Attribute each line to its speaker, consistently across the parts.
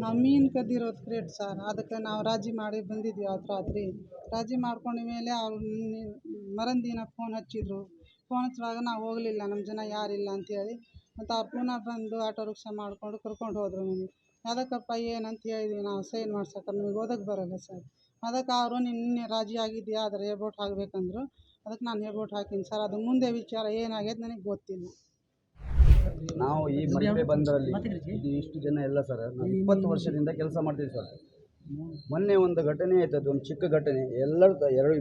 Speaker 1: ನಾವು ಮೀನು ಕದ್ದಿರೋದು great sir. ಅದಕ್ಕೆ ನಾವು ರಾಜಿ ಮಾಡಿ ಬಂದಿದ್ವಿ ಅವತ್ತು ರಾತ್ರಿ. ರಾಜಿ ಮಾಡ್ಕೊಂಡ ಮೇಲೆ ಅವ್ರು ಮರಂದಿನ ಫೋನ್ ಹಚ್ಚಿದ್ರು. ಫೋನ್ ಹಚ್ಚುವಾಗ ನಾವು ಹೋಗಲಿಲ್ಲ, ನಮ್ಮ ಜನ ಯಾರಿಲ್ಲ ಅಂತೇಳಿ. ಮತ್ತು ಅವ್ರು ಪುನಃ ಬಂದು ಆಟೋ ರಿಕ್ಷಾ ಮಾಡಿಕೊಂಡು ಕರ್ಕೊಂಡು ಹೋದರು ನಮಗೆ. ಅದಕ್ಕಪ್ಪ ಏನಂತ ಹೇಳಿದ್ವಿ ನಾವು ಸೈನ್ ಮಾಡ್ಸಕ್ಕೆ, ನಮಗೆ ಓದಕ್ಕೆ ಬರೋಲ್ಲ ಸರ್. ಅದಕ್ಕೆ ಅವರು ನಿನ್ನೆ ರಾಜಿ ಆಗಿದೆಯಾ ಆದರೆ ಎಬೋಟ್ ಹಾಕಬೇಕಂದ್ರು. ಅದಕ್ಕೆ ನಾನು ಎಬೋಟ್ ಹಾಕೀನಿ ಸರ್. ಅದು ಮುಂದೆ ವಿಚಾರ ಏನಾಗೈತೆ ನನಗೆ ಗೊತ್ತಿಲ್ಲ.
Speaker 2: ನಾವು ಈ ಮಲ್ಪೆ ಬಂದರಲ್ಲಿ ಇದು ಇಷ್ಟು ಜನ ಎಲ್ಲ ಸರ್, ನಾವು 20 ವರ್ಷದಿಂದ ಕೆಲಸ ಮಾಡ್ತೀವಿ ಸರ್. ಮೊನ್ನೆ ಒಂದು ಘಟನೆ ಆಯ್ತು, ಅದು ಒಂದು ಚಿಕ್ಕ ಘಟನೆ.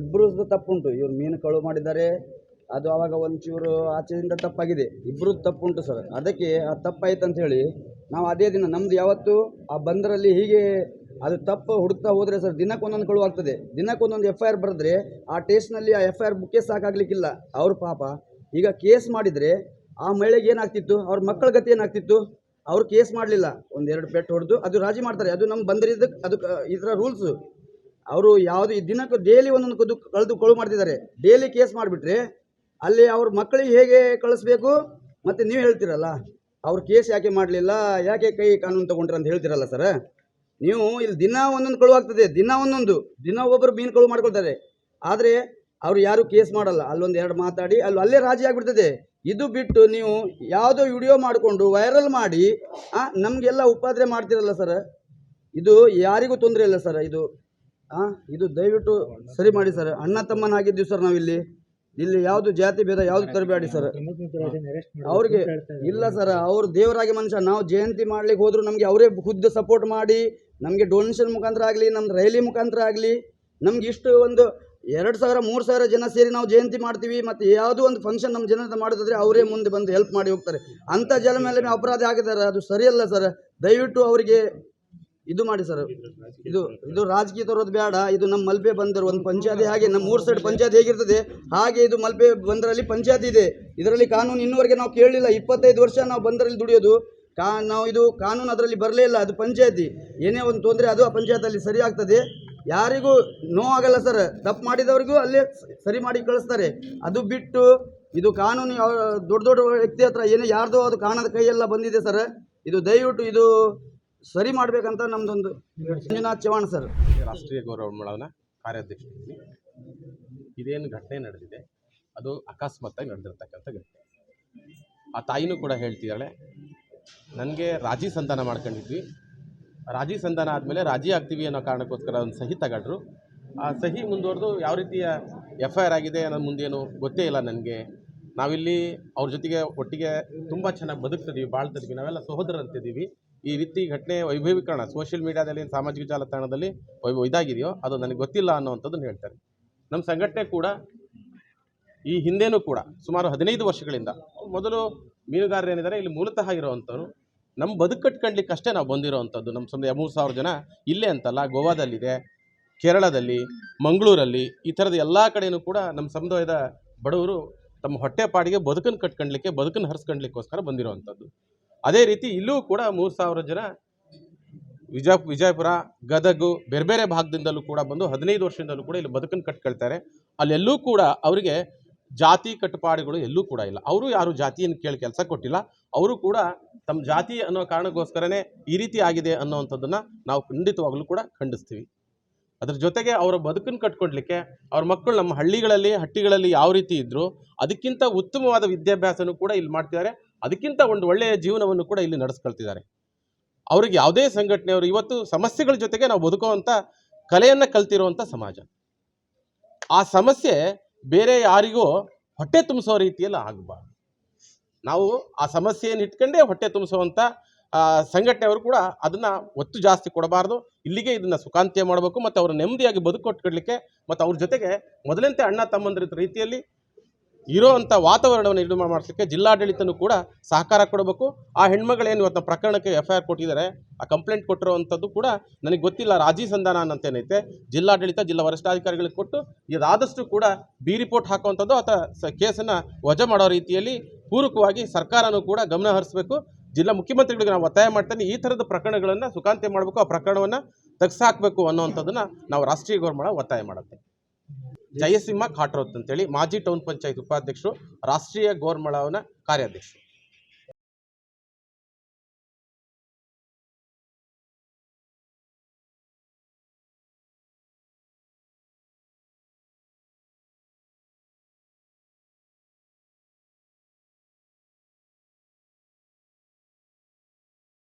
Speaker 2: ಇಬ್ಬರು ತಪ್ಪುಂಟು. ಇವ್ರು ಮೀನು ಕಳುವು ಮಾಡಿದ್ದಾರೆ, ಅದು ಆವಾಗ ಒಂಚೂರು ಆಚೆಯಿಂದ ತಪ್ಪಾಗಿದೆ. ಇಬ್ಬರು ತಪ್ಪುಂಟು ಸರ್. ಅದಕ್ಕೆ ಆ ತಪ್ಪಾಯ್ತು ಅಂತ ಹೇಳಿ ನಾವು ಅದೇ ದಿನ ನಮ್ಮದು ಯಾವತ್ತು ಆ ಬಂದರಲ್ಲಿ ಹೀಗೆ ಅದು ತಪ್ಪು ಹುಡುಕ್ತಾ ಹೋದರೆ ಸರ್, ದಿನಕ್ಕೊಂದೊಂದು ಕಳುವು ಆಗ್ತದೆ. ದಿನಕ್ಕೊಂದೊಂದು FIR ಬರೆದ್ರೆ ಆ ಟೇಸ್ಟ್ನಲ್ಲಿ ಆ FIR ಬುಕ್ಕೇ ಸಾಕಾಗಲಿಕ್ಕಿಲ್ಲ. ಅವ್ರ ಪಾಪ ಈಗ ಕೇಸ್ ಮಾಡಿದರೆ ಆ ಮಹಿಳೆಗೆ ಏನಾಗ್ತಿತ್ತು, ಅವ್ರ ಮಕ್ಕಳ ಗತಿ ಏನಾಗ್ತಿತ್ತು. ಅವ್ರು ಕೇಸ್ ಮಾಡಲಿಲ್ಲ, ಒಂದೆರಡು ಪೆಟ್ಟು ಹೊಡೆದು ಅದು ರಾಜಿ ಮಾಡ್ತಾರೆ. ಅದು ನಮ್ಮ ಬಂದರಿದ್ದಕ್ಕೆ ಅದು ಇದರ ರೂಲ್ಸು. ಅವರು ಯಾವುದು ದಿನಕ್ಕೆ ಡೈಲಿ ಒಂದೊಂದು ಕಳೆದು ಮಾಡ್ತಿದ್ದಾರೆ. ಡೈಲಿ ಕೇಸ್ ಮಾಡಿಬಿಟ್ರೆ ಅಲ್ಲಿ ಅವ್ರ ಮಕ್ಕಳಿಗೆ ಹೇಗೆ ಕಳಿಸ್ಬೇಕು. ಮತ್ತು ನೀವು ಹೇಳ್ತೀರಲ್ಲ ಅವ್ರು ಕೇಸ್ ಯಾಕೆ ಮಾಡಲಿಲ್ಲ, ಯಾಕೆ ಕೈ ಕಾನೂನು ತೊಗೊಂಡ್ರೆ ಅಂತ ಹೇಳ್ತೀರಲ್ಲ ಸರ್. ನೀವು ಇಲ್ಲಿ ದಿನ ಒಂದೊಂದು ಕಳುವು ಆಗ್ತದೆ, ದಿನ ಒಬ್ಬರು ಮೀನು ಕಳುವು ಮಾಡ್ಕೊಳ್ತಾರೆ. ಆದರೆ ಅವರು ಯಾರು ಕೇಸ್ ಮಾಡಲ್ಲ. ಅಲ್ಲೊಂದು ಎರಡು ಮಾತಾಡಿ ಅಲ್ಲೇ ರಾಜಿ ಆಗಿಬಿಡ್ತದೆ. ಇದು ಬಿಟ್ಟು ನೀವು ಯಾವುದೋ ವಿಡಿಯೋ ಮಾಡಿಕೊಂಡು ವೈರಲ್ ಮಾಡಿ ನಮಗೆಲ್ಲ ಉಪದ್ರ ಮಾಡ್ತಿರಲ್ಲ ಸರ್. ಇದು ಯಾರಿಗೂ ತೊಂದರೆ ಇಲ್ಲ ಸರ್. ಇದು ದಯವಿಟ್ಟು ಸರಿ ಮಾಡಿ ಸರ್. ಅಣ್ಣ ತಮ್ಮನಾಗಿದ್ದೀವಿ ಸರ್ ನಾವಿಲ್ಲಿ. ಇಲ್ಲಿ ಯಾವುದು ಜಾತಿ ಭೇದ ಯಾವುದು ತರಬೇಡಿ ಸರ್. ಅವ್ರಿಗೆ ಇಲ್ಲ ಸರ್, ಅವ್ರು ದೇವರಾಗಿ ಮನುಷ್ಯ. ನಾವು ಜಯಂತಿ ಮಾಡ್ಲಿಕ್ಕೆ ಹೋದ್ರು ನಮಗೆ ಅವರೇ ಖುದ್ದು ಸಪೋರ್ಟ್ ಮಾಡಿ, ನಮಗೆ ಡೊನೇಷನ್ ಮುಖಾಂತರ ಆಗಲಿ, ನಮ್ದು ರೈಲಿ ಮುಖಾಂತರ ಆಗಲಿ, ನಮ್ಗೆ ಇಷ್ಟು ಒಂದು 2,000-3,000 ಜನ ಸೇರಿ ನಾವು ಜಯಂತಿ ಮಾಡ್ತೀವಿ. ಮತ್ತು ಯಾವುದೋ ಒಂದು ಫಂಕ್ಷನ್ ನಮ್ಮ ಜನತೆ ಮಾಡೋದಾದ್ರೆ ಅವರೇ ಮುಂದೆ ಬಂದು ಹೆಲ್ಪ್ ಮಾಡಿ ಹೋಗ್ತಾರೆ. ಅಂಥ ಜನ ಮೇಲೆ ಅಪರಾಧ ಆಗಿದ್ದಾರೆ, ಅದು ಸರಿಯಲ್ಲ ಸರ್. ದಯವಿಟ್ಟು ಅವರಿಗೆ ಇದು ಮಾಡಿ ಸರ್. ಇದು ರಾಜಕೀಯ ತರೋದು ಬೇಡ. ಇದು ನಮ್ಮ ಮಲ್ಪೆ ಬಂದರು ಒಂದು ಪಂಚಾಯತಿ, ಹಾಗೆ ನಮ್ಮ 3 ಸೈಡ್ ಪಂಚಾಯತಿ ಹೇಗಿರ್ತದೆ ಹಾಗೆ ಇದು ಮಲ್ಪೆ ಬಂದರಲ್ಲಿ ಪಂಚಾಯತಿ ಇದೆ. ಇದರಲ್ಲಿ ಕಾನೂನು ಇನ್ನೂವರೆಗೆ ನಾವು ಕೇಳಲಿಲ್ಲ. 25 ವರ್ಷ ನಾವು ಬಂದರಲ್ಲಿ ದುಡಿಯೋದು. ನಾವು ಇದು ಕಾನೂನು ಅದರಲ್ಲಿ ಬರಲೇ ಇಲ್ಲ. ಅದು ಪಂಚಾಯತಿ, ಏನೇ ಒಂದು ತೊಂದರೆ ಅದು ಆ ಪಂಚಾಯತಲ್ಲಿ ಸರಿ ಆಗ್ತದೆ. ಯಾರಿಗೂ ನೋವಾಗಲ್ಲ ಸರ್. ತಪ್ಪು ಮಾಡಿದವ್ರಿಗೂ ಅಲ್ಲೇ ಸರಿ ಮಾಡಿ ಕಳಿಸ್ತಾರೆ. ಅದು ಬಿಟ್ಟು ಇದು ಕಾನೂನು ದೊಡ್ಡ ವ್ಯಕ್ತಿ ಹತ್ರ ಏನೇ ಯಾರ್ದೋ ಅದು ಕಾಣದ ಕೈಯೆಲ್ಲ ಬಂದಿದೆ ಸರ್. ಇದು ದಯವಿಟ್ಟು ಇದು ಸರಿ ಮಾಡಬೇಕಂತ ನಮ್ದೊಂದು. ಮಂಜುನಾಥ್ ಚವಾಣ್ ಸರ್,
Speaker 3: ರಾಷ್ಟ್ರೀಯ ಗೌರವ ಕಾರ್ಯಾಧ್ಯಕ್ಷ. ಇದೇನು ಘಟನೆ ನಡೆದಿದೆ ಅದು ಅಕಸ್ಮಾತ್ತಾಗಿ ನಡೆದಿರ್ತಕ್ಕಂಥ ಘಟನೆ. ಆ ತಾಯಿನೂ ಕೂಡ ಹೇಳ್ತಿದ್ದಾಳೆ, ನನಗೆ ರಾಜಿ ಸಂಧಾನ ಮಾಡ್ಕೊಂಡಿದ್ವಿ. ರಾಜಿ ಸಂಧಾನ ಆದಮೇಲೆ ರಾಜಿ ಆಗ್ತೀವಿ ಅನ್ನೋ ಕಾರಣಕ್ಕೋಸ್ಕರ ಒಂದು ಸಹಿ ತಗೊಂಡ್ರು. ಆ ಸಹಿ ಮುಂದುವರೆದು ಯಾವ ರೀತಿಯ FIR ಆಗಿದೆ ಅನ್ನೋದು ಮುಂದೇನು ಗೊತ್ತೇ ಇಲ್ಲ ನನಗೆ. ನಾವಿಲ್ಲಿ ಅವ್ರ ಜೊತೆಗೆ ಒಟ್ಟಿಗೆ ತುಂಬ ಚೆನ್ನಾಗಿ ಬದುಕ್ತಿದ್ದೀವಿ, ಬಾಳ್ತಿದ್ವಿ, ನಾವೆಲ್ಲ ಸಹೋದರಂತಿದ್ದೀವಿ. ಈ ರೀತಿ ಘಟನೆ ವೈಭವೀಕರಣ ಸೋಷಿಯಲ್ ಮೀಡಿಯಾದಲ್ಲಿ, ಸಾಮಾಜಿಕ ಜಾಲತಾಣದಲ್ಲಿ ಇದಾಗಿದೆಯೋ ಅದು ನನಗೆ ಗೊತ್ತಿಲ್ಲ ಅನ್ನೋವಂಥದ್ದನ್ನು ಹೇಳ್ತಾರೆ. ನಮ್ಮ ಸಂಘಟನೆ ಕೂಡ ಈ ಹಿಂದೆನೂ ಕೂಡ ಸುಮಾರು 15 ವರ್ಷಗಳಿಂದ, ಮೊದಲು ಮೀನುಗಾರರು ಏನಿದ್ದಾರೆ ಇಲ್ಲಿ ಮೂಲತಃ ಇರೋವಂಥವ್ರು, ನಮ್ಮ ಬದುಕು ಕಟ್ಕೊಳ್ಳಿಕ್ಕೆ ಅಷ್ಟೇ ನಾವು ಬಂದಿರೋವಂಥದ್ದು. ನಮ್ಮ ಸಮುದಾಯ 3,000 ಜನ ಇಲ್ಲೇ ಅಂತಲ್ಲ, ಗೋವಾದಲ್ಲಿದೆ, ಕೇರಳದಲ್ಲಿ, ಮಂಗಳೂರಲ್ಲಿ, ಈ ಥರದ ಎಲ್ಲ ಕಡೆಯೂ ಕೂಡ ನಮ್ಮ ಸಮುದಾಯದ ಬಡವರು ತಮ್ಮ ಹೊಟ್ಟೆಪಾಡಿಗೆ ಬದುಕನ್ನು ಕಟ್ಕೊಳ್ಳಿಕ್ಕೆ, ಬದುಕನ್ನು ಹರಿಸ್ಕೊಳ್ಳಿಕ್ಕೋಸ್ಕರ ಬಂದಿರೋವಂಥದ್ದು. ಅದೇ ರೀತಿ ಇಲ್ಲೂ ಕೂಡ 3,000 ಜನ ವಿಜಯಪುರ, ಗದಗ, ಬೇರೆ ಬೇರೆ ಭಾಗದಿಂದಲೂ ಕೂಡ ಬಂದು 15 ವರ್ಷದಿಂದಲೂ ಕೂಡ ಇಲ್ಲಿ ಬದುಕನ್ನು ಕಟ್ಕೊಳ್ತಾರೆ. ಅಲ್ಲೆಲ್ಲೂ ಕೂಡ ಅವರಿಗೆ ಜಾತಿ ಕಟ್ಟುಪಾಡುಗಳು ಎಲ್ಲೂ ಕೂಡ ಇಲ್ಲ. ಅವರು ಯಾರು ಜಾತಿಯನ್ನು ಕೇಳಿ ಕೆಲಸ ಕೊಟ್ಟಿಲ್ಲ. ಅವರು ಕೂಡ ತಮ್ಮ ಜಾತಿ ಅನ್ನೋ ಕಾರಣಕ್ಕೋಸ್ಕರನೇ ಈ ರೀತಿ ಆಗಿದೆ ಅನ್ನೋವಂಥದ್ದನ್ನು ನಾವು ಖಂಡಿತವಾಗಲೂ ಕೂಡ ಖಂಡಿಸ್ತೀವಿ. ಅದ್ರ ಜೊತೆಗೆ ಅವರ ಬದುಕನ್ನು ಕಟ್ಕೊಡ್ಲಿಕ್ಕೆ ಅವ್ರ ಮಕ್ಕಳು ನಮ್ಮ ಹಟ್ಟಿಗಳಲ್ಲಿ ಯಾವ ರೀತಿ ಇದ್ದರು ಅದಕ್ಕಿಂತ ಉತ್ತಮವಾದ ವಿದ್ಯಾಭ್ಯಾಸನೂ ಕೂಡ ಇಲ್ಲಿ ಮಾಡ್ತಿದ್ದಾರೆ. ಅದಕ್ಕಿಂತ ಒಂದು ಒಳ್ಳೆಯ ಜೀವನವನ್ನು ಕೂಡ ಇಲ್ಲಿ ನಡೆಸ್ಕೊಳ್ತಿದ್ದಾರೆ. ಅವ್ರಿಗೆ ಯಾವುದೇ ಸಂಘಟನೆಯವರು ಇವತ್ತು ಸಮಸ್ಯೆಗಳ ಜೊತೆಗೆ ನಾವು ಬದುಕುವಂಥ ಕಲೆಯನ್ನು ಕಲ್ತಿರುವಂಥ ಸಮಾಜ. ಆ ಸಮಸ್ಯೆ ಬೇರೆ ಯಾರಿಗೂ ಹೊಟ್ಟೆ ತುಂಬಿಸೋ ರೀತಿಯಲ್ಲಿ ಆಗಬಾರ್ದು. ನಾವು ಆ ಸಮಸ್ಯೆಯನ್ನು ಇಟ್ಕೊಂಡೇ ಹೊಟ್ಟೆ ತುಂಬಿಸುವಂಥ ಸಂಘಟನೆಯವರು ಕೂಡ ಅದನ್ನು ಒತ್ತು ಜಾಸ್ತಿ ಕೊಡಬಾರ್ದು. ಇಲ್ಲಿಗೆ ಇದನ್ನು ಸುಖಾಂತ್ಯ ಮಾಡಬೇಕು ಮತ್ತು ಅವರು ನೆಮ್ಮದಿಯಾಗಿ ಬದುಕೊಟ್ಕೊಡ್ಲಿಕ್ಕೆ ಮತ್ತು ಅವ್ರ ಜೊತೆಗೆ ಮೊದಲಂತೆ ಅಣ್ಣ ತಮ್ಮಂದ್ರ ರೀತಿಯಲ್ಲಿ ಇರೋವಂಥ ವಾತಾವರಣವನ್ನು ನಿರ್ಮಾಣ ಮಾಡಿಸಲಿಕ್ಕೆ ಜಿಲ್ಲಾಡಳಿತನೂ ಕೂಡ ಸಹಕಾರ ಕೊಡಬೇಕು. ಆ ಹೆಣ್ಮಗಳೇನು ಇವತ್ತು ಪ್ರಕರಣಕ್ಕೆ FIR ಕೊಟ್ಟಿದ್ದಾರೆ, ಆ ಕಂಪ್ಲೇಂಟ್ ಕೊಟ್ಟಿರುವಂಥದ್ದು ಕೂಡ ನನಗೆ ಗೊತ್ತಿಲ್ಲ. ರಾಜಿ ಸಂಧಾನ ಅಂತೇನೈತೆ ಜಿಲ್ಲಾಡಳಿತ ಜಿಲ್ಲಾ ವರಿಷ್ಠಾಧಿಕಾರಿಗಳಿಗೆ ಕೊಟ್ಟು ಇದಾದಷ್ಟು ಕೂಡ ರಿಪೋರ್ಟ್ ಹಾಕುವಂಥದ್ದು ಅಥವಾ ಕೇಸನ್ನು ವಜಾ ಮಾಡೋ ರೀತಿಯಲ್ಲಿ ಪೂರಕವಾಗಿ ಸರ್ಕಾರನೂ ಕೂಡ ಗಮನ ಹರಿಸಬೇಕು. ಜಿಲ್ಲಾ ಮುಖ್ಯಮಂತ್ರಿಗಳಿಗೆ ನಾವು ಒತ್ತಾಯ ಮಾಡ್ತೇನೆ, ಈ ಥರದ ಪ್ರಕರಣಗಳನ್ನು ಸುಖಾಂತ್ಯ ಮಾಡಬೇಕು, ಆ ಪ್ರಕರಣವನ್ನು ತೆಗೆಸಾಕಬೇಕು ಅನ್ನೋವಂಥದ್ದನ್ನು ನಾವು ರಾಷ್ಟ್ರೀಯ ಗೌರವ ಒತ್ತಾಯ ಮಾಡುತ್ತೆ. ಜಯಸಿಂಹ ಖಾಟ್ರೋತ್ ಅಂತೇಳಿ ಮಾಜಿ ಟೌನ್ ಪಂಚಾಯತ್ ಉಪಾಧ್ಯಕ್ಷರು, ರಾಷ್ಟ್ರೀಯ ಗೋರ್ಮಳವನ ಕಾರ್ಯಾಧ್ಯಕ್ಷರು.